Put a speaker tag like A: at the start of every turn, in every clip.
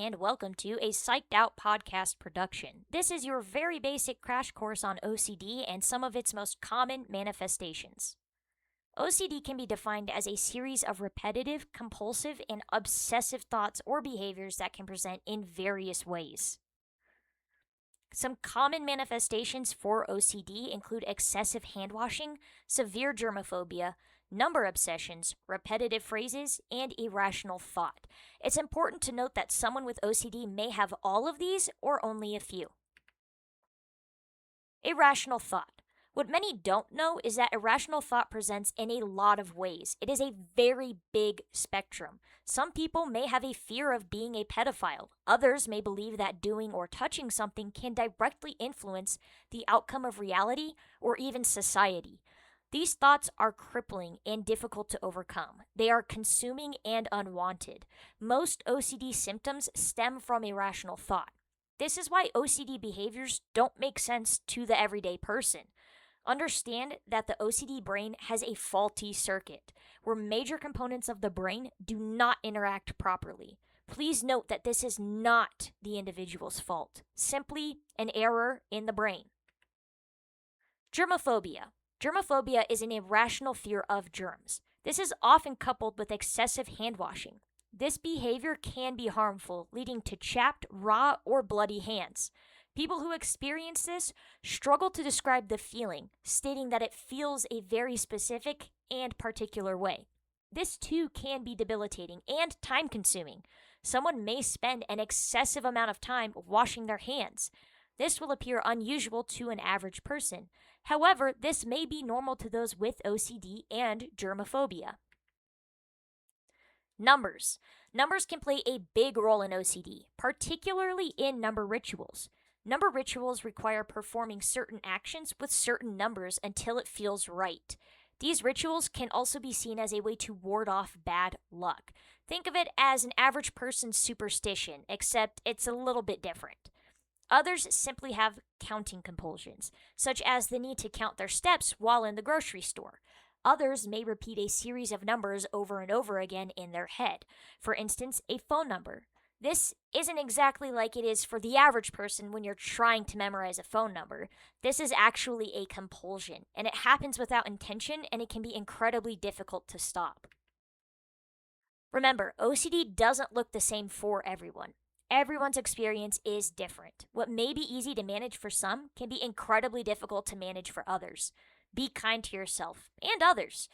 A: and welcome to a Psyched Out podcast production. This is your very basic crash course on OCD and some of its most common manifestations. OCD can be defined as a series of repetitive, compulsive, and obsessive thoughts or behaviors that can present in various ways. Some common manifestations for OCD include excessive hand washing, severe germophobia, number obsessions, repetitive phrases, and irrational thought. It's important to note that someone with OCD may have all of these or only a few. Irrational thought. What many don't know is that irrational thought presents in a lot of ways. It is a very big spectrum. Some people may have a fear of being a pedophile. Others may believe that doing or touching something can directly influence the outcome of reality or even society. These thoughts are crippling and difficult to overcome. They are consuming and unwanted. Most OCD symptoms stem from irrational thought. This is why OCD behaviors don't make sense to the everyday person. Understand that the OCD brain has a faulty circuit, where major components of the brain do not interact properly. Please note that this is not the individual's fault, simply an error in the brain. Germophobia. Germophobia is an irrational fear of germs. This is often coupled with excessive hand washing. This behavior can be harmful, leading to chapped, raw, or bloody hands. People who experience this struggle to describe the feeling, stating that it feels a very specific and particular way. This too can be debilitating and time-consuming. Someone may spend an excessive amount of time washing their hands. This will appear unusual to an average person. However, this may be normal to those with OCD and germophobia. Numbers. Numbers can play a big role in OCD, particularly in number rituals. Number rituals require performing certain actions with certain numbers until it feels right. These rituals can also be seen as a way to ward off bad luck. Think of it as an average person's superstition, except it's a little bit different. Others simply have counting compulsions, such as the need to count their steps while in the grocery store. Others may repeat a series of numbers over and over again in their head. For instance, a phone number. This isn't exactly like it is for the average person when you're trying to memorize a phone number. This is actually a compulsion, and it happens without intention, and it can be incredibly difficult to stop. Remember, OCD doesn't look the same for everyone. Everyone's experience is different. What may be easy to manage for some can be incredibly difficult to manage for others. Be kind to yourself and others.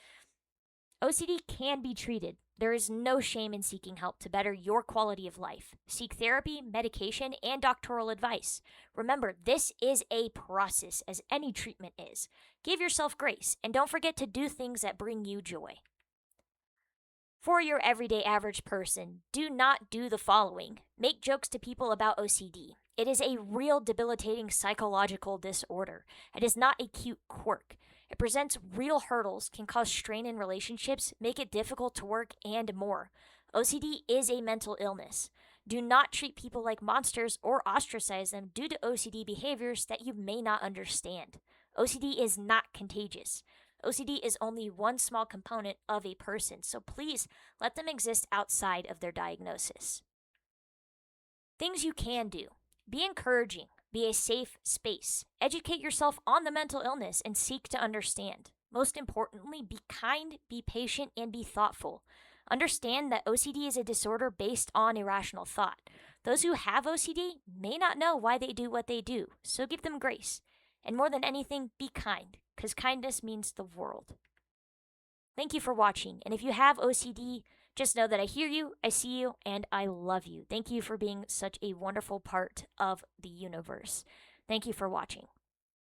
A: OCD can be treated. There is no shame in seeking help to better your quality of life. Seek therapy, medication, and doctoral advice. Remember, this is a process, as any treatment is. Give yourself grace, and don't forget to do things that bring you joy. For your everyday average person, do not do the following. Make jokes to people about OCD. It is a real debilitating psychological disorder. It is not a cute quirk. It presents real hurdles, can cause strain in relationships, make it difficult to work, and more. OCD is a mental illness. Do not treat people like monsters or ostracize them due to OCD behaviors that you may not understand. OCD is not contagious. OCD is only one small component of a person, so please let them exist outside of their diagnosis. Things you can do. Be encouraging. Be a safe space. Educate yourself on the mental illness and seek to understand. Most importantly, be kind, be patient, and be thoughtful. Understand that OCD is a disorder based on irrational thought. Those who have OCD may not know why they do what they do, so give them grace. And more than anything, be kind, because kindness means the world. Thank you for watching, and if you have OCD, just know that I hear you, I see you, and I love you. Thank you for being such a wonderful part of the universe. Thank you for watching.